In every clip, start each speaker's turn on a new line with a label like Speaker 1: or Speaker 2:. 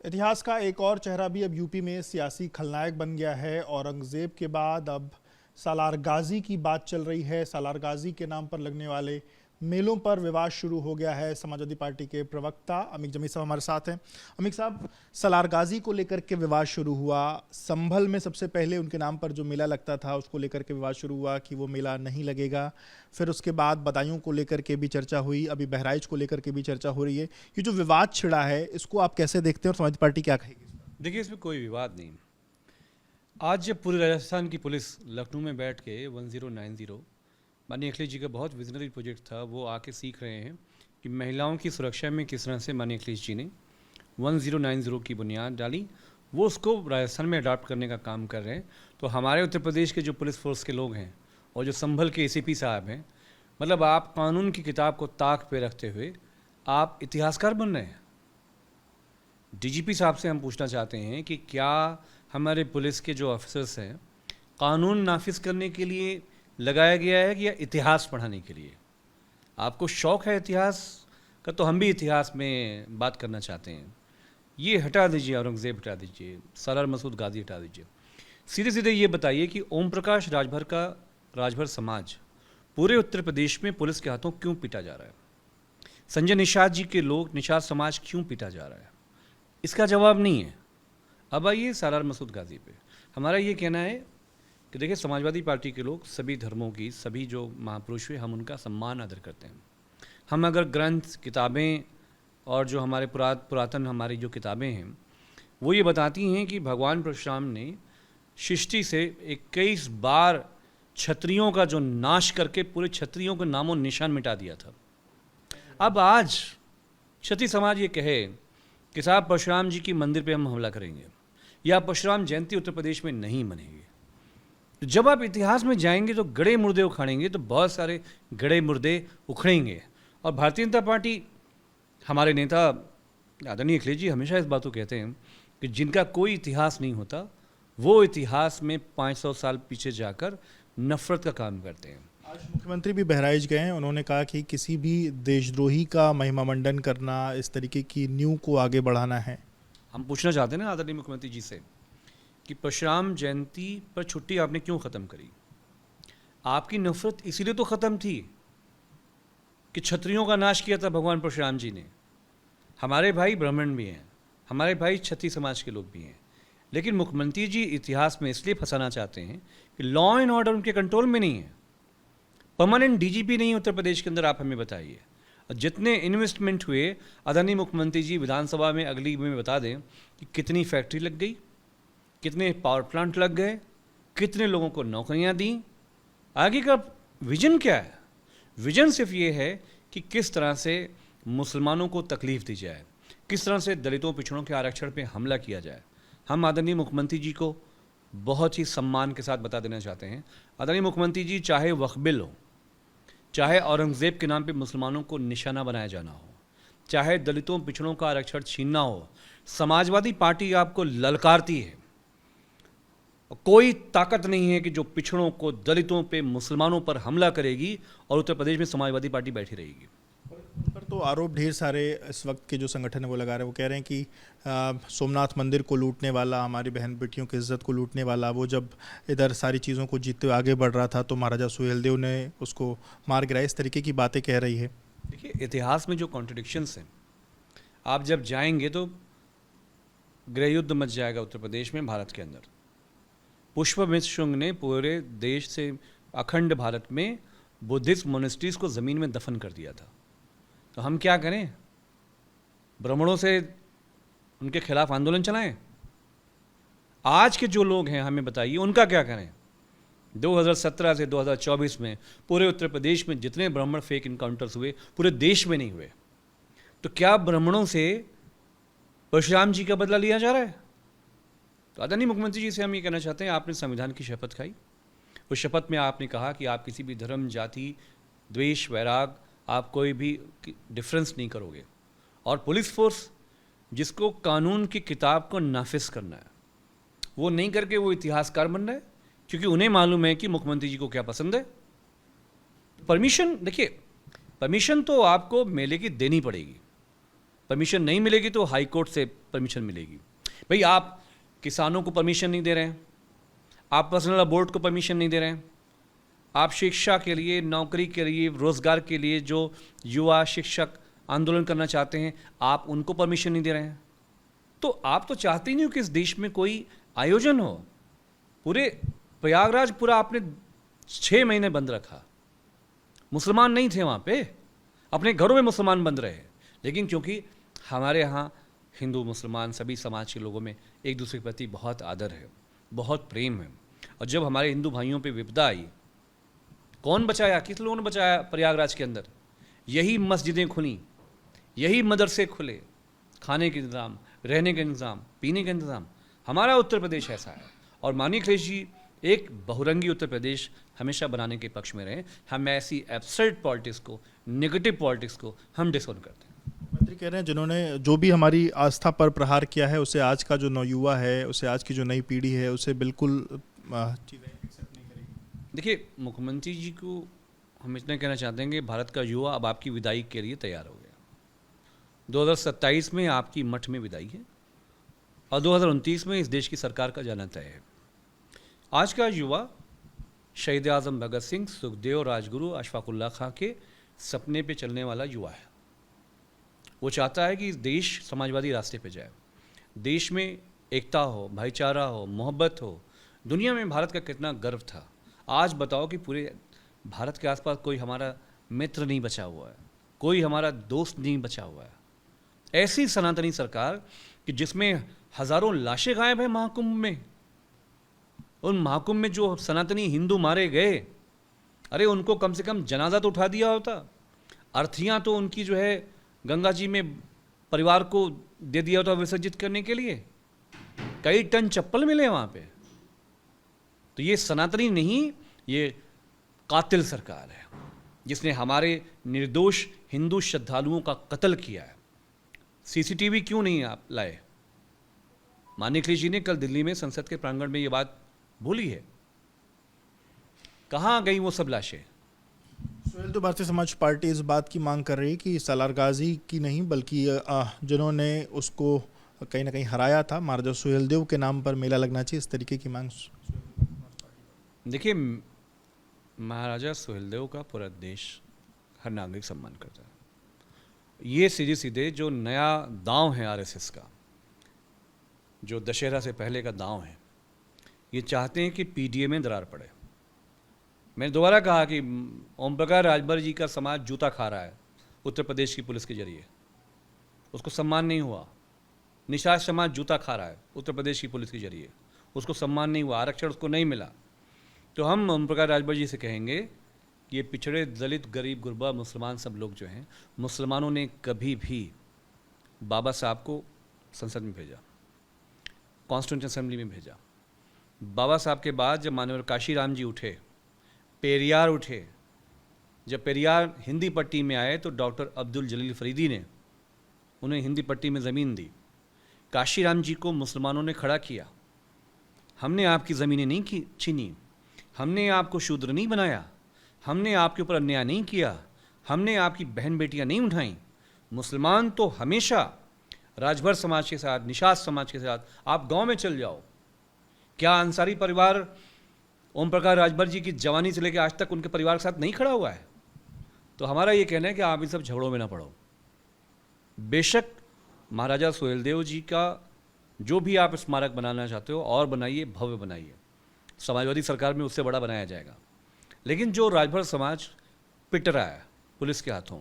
Speaker 1: इतिहास का एक और चेहरा भी अब यूपी में सियासी खलनायक बन गया है। औरंगजेब के बाद अब सालार गाजी की बात चल रही है। सालार गाजी के नाम पर लगने वाले मेलों पर विवाद शुरू हो गया है। समाजवादी पार्टी के प्रवक्ता अमीक जमी साहब हमारे साथ हैं। अमीक साहब, सालार गाजी को लेकर के विवाद शुरू हुआ। संभल में सबसे पहले उनके नाम पर जो मेला लगता था उसको लेकर के विवाद शुरू हुआ कि वो मेला नहीं लगेगा। फिर उसके बाद बदायूं को लेकर के भी चर्चा हुई, अभी बहराइच को लेकर के भी चर्चा हो रही है। ये जो विवाद छिड़ा है इसको आप कैसे देखते हैं और समाजवादी पार्टी क्या कहेगी?
Speaker 2: देखिए, इसमें कोई विवाद नहीं। आज जब पूरी राजस्थान की पुलिस लखनऊ में बैठ के 1090 माननीय अखिलेश जी का बहुत विजनरी प्रोजेक्ट था, वो आके सीख रहे हैं कि महिलाओं की सुरक्षा में किस तरह से माननीय अखिलेश जी ने 1090 की बुनियाद डाली, वो उसको राजस्थान में अडॉप्ट करने का काम कर रहे हैं। तो हमारे उत्तर प्रदेश के जो पुलिस फोर्स के लोग हैं और जो संभल के एसीपी साहब हैं, मतलब आप कानून की किताब को ताक पे रखते हुए आप इतिहासकार बन रहे हैं। डीजीपी साहब से हम पूछना चाहते हैं कि क्या हमारे पुलिस के जो ऑफिसर्स हैं कानून नाफिज करने के लिए लगाया गया है या इतिहास पढ़ाने के लिए? आपको शौक है इतिहास का, तो हम भी इतिहास में बात करना चाहते हैं। ये हटा दीजिए, औरंगज़ेब हटा दीजिए, सालार मसूद गाजी हटा दीजिए। सीधे सीधे ये बताइए कि ओम प्रकाश राजभर का राजभर समाज पूरे उत्तर प्रदेश में पुलिस के हाथों क्यों पीटा जा रहा है? संजय निषाद जी के लोग, निषाद समाज क्यों पीटा जा रहा है? इसका जवाब नहीं है। अब आइए सालार मसूद गाजी पे। हमारा ये कहना है कि देखिए, समाजवादी पार्टी के लोग सभी धर्मों की, सभी जो महापुरुष हुए, हम उनका सम्मान आदर करते हैं। हम अगर ग्रंथ, किताबें और जो हमारे पुरातन हमारी जो किताबें हैं वो ये बताती हैं कि भगवान परशुराम ने सृष्टि से 21 बार क्षत्रियों का जो नाश करके पूरे क्षत्रियों के नामों निशान मिटा दिया था। अब आज क्षत्रिय समाज ये कहे कि साहब परशुराम जी की मंदिर पे हम हमला करेंगे या परशुराम जयंती उत्तर प्रदेश में नहीं मनेगी, तो जब आप इतिहास में जाएंगे तो गड़े मुर्दे उखाड़ेंगे, तो बहुत सारे गड़े मुर्दे उखड़ेंगे। और भारतीय जनता पार्टी, हमारे नेता आदरणीय अखिलेश जी हमेशा इस बात को कहते हैं कि जिनका कोई इतिहास नहीं होता वो इतिहास में 500 साल पीछे जाकर नफरत का काम करते हैं।
Speaker 1: आज मुख्यमंत्री भी बहराइच गए हैं। उन्होंने कहा कि किसी भी देशद्रोही का महिमा मंडन करना, इस तरीके की न्यू को आगे बढ़ाना है।
Speaker 2: हम पूछना चाहते हैं ना आदरणीय मुख्यमंत्री जी से कि परशुराम जयंती पर छुट्टी आपने क्यों ख़त्म करी? आपकी नफरत इसीलिए तो ख़त्म थी कि क्षत्रियों का नाश किया था भगवान परशुराम जी ने। हमारे भाई ब्राह्मण भी हैं, हमारे भाई क्षत्रिय समाज के लोग भी हैं, लेकिन मुख्यमंत्री जी इतिहास में इसलिए फंसाना चाहते हैं कि लॉ एंड ऑर्डर उनके कंट्रोल में नहीं है। परमानेंट डीजीपी नहीं उत्तर प्रदेश के अंदर, आप हमें बताइए। जितने इन्वेस्टमेंट हुए, आदरणीय मुख्यमंत्री जी विधानसभा में अगली में बता दें कि कितनी फैक्ट्री लग गई, कितने पावर प्लांट लग गए, कितने लोगों को नौकरियां दी। आगे का विजन क्या है? विजन सिर्फ ये है कि किस तरह से मुसलमानों को तकलीफ दी जाए, किस तरह से दलितों पिछड़ों के आरक्षण पे हमला किया जाए। हम आदरणीय मुख्यमंत्री जी को बहुत ही सम्मान के साथ बता देना चाहते हैं, आदरणीय मुख्यमंत्री जी, चाहे वक्फ बिल हो, चाहे औरंगज़ेब के नाम पे मुसलमानों को निशाना बनाया जाना हो, चाहे दलितों पिछड़ों का आरक्षण छीनना हो, समाजवादी पार्टी आपको ललकारती है। कोई ताकत नहीं है कि जो पिछड़ों को, दलितों पे, मुसलमानों पर हमला करेगी और उत्तर प्रदेश में समाजवादी पार्टी बैठी रहेगी।
Speaker 1: पर तो आरोप ढेर सारे इस वक्त के जो संगठन है वो लगा रहे हैं। वो कह रहे हैं कि सोमनाथ मंदिर को लूटने वाला, हमारी बहन बेटियों की इज्जत को लूटने वाला, वो जब इधर सारी चीज़ों को जीतते हुए आगे बढ़ रहा था तो महाराजा सुहेलदेव ने उसको मार गिराया। इस तरीके की बातें कह रही है।
Speaker 2: देखिए, इतिहास में जो कॉन्ट्रडिक्शंस हैं, आप जब जाएंगे तो गृह युद्ध मच जाएगा उत्तर प्रदेश में, भारत के अंदर। पुष्पमित्र शुंग ने पूरे देश से, अखंड भारत में बुद्धिस्ट मोनेस्ट्रीज को ज़मीन में दफन कर दिया था। तो हम क्या करें? ब्राह्मणों से उनके खिलाफ आंदोलन चलाएं? आज के जो लोग हैं हमें बताइए, उनका क्या करें? 2017 से 2024 में पूरे उत्तर प्रदेश में जितने ब्राह्मण फेक इनकाउंटर्स हुए, पूरे देश में नहीं हुए। तो क्या ब्राह्मणों से परशुराम जी का बदला लिया जा रहा है? तो आदरणीय मुख्यमंत्री जी से हम ये कहना चाहते हैं, आपने संविधान की शपथ खाई। उस शपथ में आपने कहा कि आप किसी भी धर्म, जाति, द्वेष, वैराग, आप कोई भी डिफरेंस नहीं करोगे। और पुलिस फोर्स जिसको कानून की किताब को नाफिज करना है, वो नहीं करके वो इतिहासकार बन रहा है, क्योंकि उन्हें मालूम है कि मुख्यमंत्री जी को क्या पसंद है। परमिशन, देखिए, परमिशन तो आपको मेले की देनी पड़ेगी। परमिशन नहीं मिलेगी तो हाई कोर्ट से परमिशन मिलेगी। भाई आप किसानों को परमिशन नहीं दे रहे हैं, आप पर्सनल अबॉर्ट को परमिशन नहीं दे रहे हैं, आप शिक्षा के लिए, नौकरी के लिए, रोजगार के लिए जो युवा शिक्षक आंदोलन करना चाहते हैं आप उनको परमिशन नहीं दे रहे हैं। तो आप तो चाहते ही नहीं हो कि इस देश में कोई आयोजन हो। पूरे प्रयागराज पूरा आपने 6 महीने बंद रखा, मुसलमान नहीं थे वहाँ पे, अपने घरों में मुसलमान बंद रहे, लेकिन क्योंकि हमारे यहाँ हिंदू मुसलमान सभी समाज के लोगों में एक दूसरे के प्रति बहुत आदर है, बहुत प्रेम है। और जब हमारे हिंदू भाइयों पे विपदा आई, कौन बचाया, किस लोगों ने बचाया? प्रयागराज के अंदर यही मस्जिदें खुली, यही मदरसे खुले, खाने के इंतज़ाम, रहने का इंतज़ाम, पीने का इंतज़ाम। हमारा उत्तर प्रदेश ऐसा है। और माननीय अखिलेश जी एक बहुरंगी उत्तर प्रदेश हमेशा बनाने के पक्ष में रहे। हम ऐसी एब्सर्ड पॉलिटिक्स को, नेगेटिव पॉलिटिक्स को हम डिसऑन करते हैं।
Speaker 1: मंत्री कह रहे हैं जिन्होंने जो भी हमारी आस्था पर प्रहार किया है उसे आज का जो नवयुवा है, उसे आज की जो नई पीढ़ी है उसे बिल्कुल चीज़ें एक्सेप्ट नहीं करेगी।
Speaker 2: देखिए, मुख्यमंत्री जी को हम इतना कहना चाहते हैं कि भारत का युवा अब आपकी विदाई के लिए तैयार हो गया। 2027 में आपकी मठ में विदाई है और 2029 में इस देश की सरकार का जाना तय है। आज का युवा शहीद आज़म भगत सिंह, सुखदेव, राजगुरु, अशफाकुल्ला खां के सपने पे चलने वाला युवा है। वो चाहता है कि देश समाजवादी रास्ते पे जाए, देश में एकता हो, भाईचारा हो, मोहब्बत हो। दुनिया में भारत का कितना गर्व था। आज बताओ कि पूरे भारत के आसपास कोई हमारा मित्र नहीं बचा हुआ है, कोई हमारा दोस्त नहीं बचा हुआ है। ऐसी सनातनी सरकार कि जिसमें हजारों लाशें गायब है महाकुंभ में। उन महाकुंभ में जो सनातनी हिंदू मारे गए, अरे उनको कम से कम जनाजा तो उठा दिया होता। अर्थियां तो उनकी जो है गंगा जी में परिवार को दे दिया होता विसर्जित करने के लिए। कई टन चप्पल मिले वहां पे। तो ये सनातनी नहीं, ये कातिल सरकार है जिसने हमारे निर्दोष हिंदू श्रद्धालुओं का कत्ल किया है। सीसीटीवी क्यों नहीं आप लाए? माननीय अखिलेश जी ने कल दिल्ली में संसद के प्रांगण में ये बात बोली है। कहाँ गई वो सब लाशें?
Speaker 1: सुहेल, तो भारतीय समाज पार्टी इस बात की मांग कर रही है कि सालार गाजी की नहीं बल्कि जिन्होंने उसको कहीं ना कहीं हराया था, महाराजा सुहेलदेव के नाम पर मेला लगना चाहिए, इस तरीके की मांग।
Speaker 2: देखिए, महाराजा सुहेलदेव का पूरा देश, हर नागरिक सम्मान करता है। ये सीधे सीधे जो नया दांव है आरएसएस का, जो दशहरा से पहले का दांव है, ये चाहते हैं कि पीडीए में दरार पड़े। मैंने दोबारा कहा कि ओम प्रकाश राजभर जी का समाज जूता खा रहा है उत्तर प्रदेश की पुलिस के जरिए, उसको सम्मान नहीं हुआ। निषाद समाज जूता खा रहा है उत्तर प्रदेश की पुलिस के जरिए, उसको सम्मान नहीं हुआ, आरक्षण उसको नहीं मिला। तो हम ओम प्रकाश राजभर जी से कहेंगे कि ये पिछड़े, दलित, गरीब, गुरबा, मुसलमान सब लोग जो हैं, मुसलमानों ने कभी भी बाबा साहब को संसद में भेजा, कॉन्स्टिट्यूंट असेंबली में भेजा। बाबा साहब के बाद जब माननीय काशीराम जी उठे, पेरियार उठे, जब पेरियार हिंदी पट्टी में आए तो डॉक्टर अब्दुल जलील फरीदी ने उन्हें हिंदी पट्टी में ज़मीन दी। काशीराम जी को मुसलमानों ने खड़ा किया। हमने आपकी ज़मीनें नहीं छीनी, हमने आपको शूद्र नहीं बनाया, हमने आपके ऊपर अन्याय नहीं किया, हमने आपकी बहन बेटियां नहीं उठाई। मुसलमान तो हमेशा राजभर समाज के साथ, निषाद समाज के साथ, आप गांव में चल जाओ, क्या अंसारी परिवार ओम प्रकाश राजभर जी की जवानी से लेकर आज तक उनके परिवार के साथ नहीं खड़ा हुआ है? तो हमारा ये कहना है कि आप इन सब झगड़ों में ना पड़ो। बेशक महाराजा सुहेलदेव जी का जो भी आप स्मारक बनाना चाहते हो और बनाइए, भव्य बनाइए, समाजवादी सरकार में उससे बड़ा बनाया जाएगा। लेकिन जो राजभर समाज पिट रहा है पुलिस के हाथों,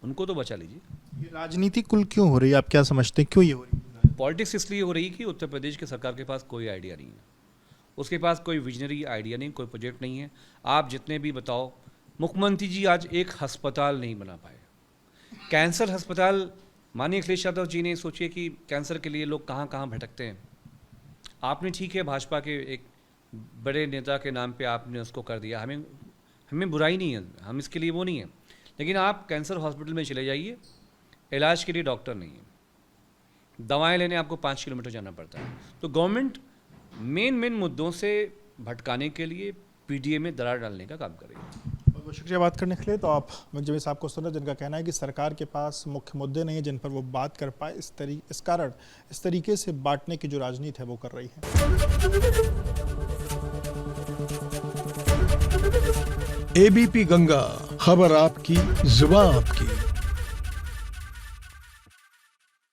Speaker 2: उनको तो बचा लीजिए।
Speaker 1: ये राजनीति कुल क्यों हो रही है, आप क्या समझते हैं, क्यों ये हो रही है?
Speaker 2: पॉलिटिक्स इसलिए हो रही कि उत्तर प्रदेश की सरकार के पास कोई आइडिया नहीं है, उसके पास कोई विजनरी आइडिया नहीं, कोई प्रोजेक्ट नहीं है। आप जितने भी बताओ, मुख्यमंत्री जी आज एक अस्पताल नहीं बना पाए। कैंसर अस्पताल, माननीय अखिलेश यादव जी ने सोचिए कि कैंसर के लिए लोग कहाँ कहाँ भटकते हैं। आपने ठीक है भाजपा के एक बड़े नेता के नाम पे आपने उसको कर दिया, हमें बुराई नहीं है, हम इसके लिए वो नहीं है। लेकिन आप कैंसर हॉस्पिटल में चले जाइए, इलाज के लिए डॉक्टर नहीं है, दवाएं लेने आपको 5 किलोमीटर जाना पड़ता है। तो गवर्नमेंट मेन मुद्दों से भटकाने के लिए पीडीए में दरार डालने का काम करेगी।
Speaker 1: बहुत शुक्रिया बात करने के लिए। तो आप मुंजमी साहब को सुना, जिनका कहना है कि सरकार के पास मुख्य मुद्दे नहीं है जिन पर वो बात कर पाए, इस कारण इस तरीके से बांटने की जो राजनीति है वो कर रही है।
Speaker 3: एबीपी गंगा, खबर आपकी, जुबान आपकी।